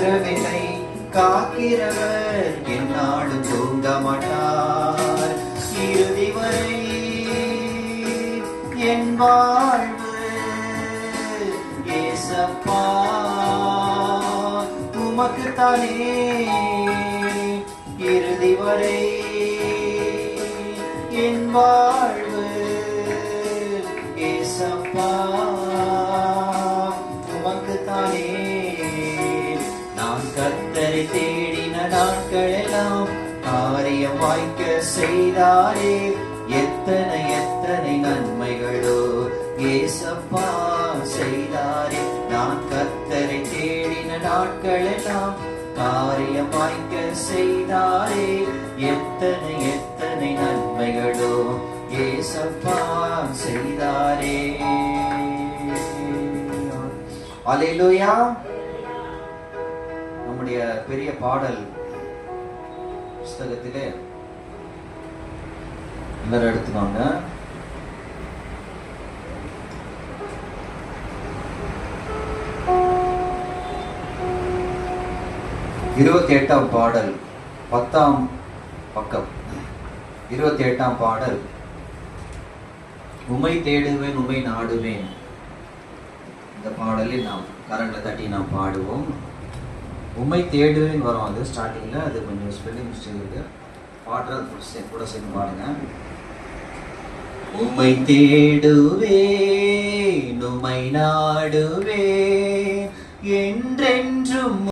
இரவினை காக்கிறவர் என்னாலும் தூங்க மாட்டார். இறுதி வரை என் வாழ்வு ஏசப்பா உமக்குத்தானே. இறுதி வரை என் வாழ்வு ஏசப்பா உமக்குத்தானே. நான் கர்த்தரை தேடின நாட்களெல்லாம் காரியம் வாய்க்க செய்தாரே. எத்தனை எத்தனை நன்மைகளோ ஏசப்பா செய்தாரே. நான் கர்த்தரை தேடின நாட்களெல்லாம் காரியம் வாய்க்க செய்தாரே. எத்தனை எத்தனை நன்மைகளோ ஏசப்பா செய்தாரே. அல்லேலூயா. நம்முடைய பெரிய பாடல் புஸ்தகத்திலே எல்லாரும் எடுத்துக்கோங்க. இருபத்தி 8ஆம் பாடல் 10ஆம் பக்கம். 28ஆம் பாடல். உம்மை தேடுவேன் உம்மை நாடுவேன். இந்த பாடலில் நாம் கரங்களை தட்டி நாம் பாடுவோம். உம்மை தேடுவேன் வரும். அது ஸ்டார்டிங்கில் அது கொஞ்சம் ஸ்பெல்லிங் மிஸ்டேக் இருக்கு. பாடுறது கூட சேர்ந்து பாடுங்க. உம்மை தேடுவேன் உம்மை நாடுவேன் என்றென்றும்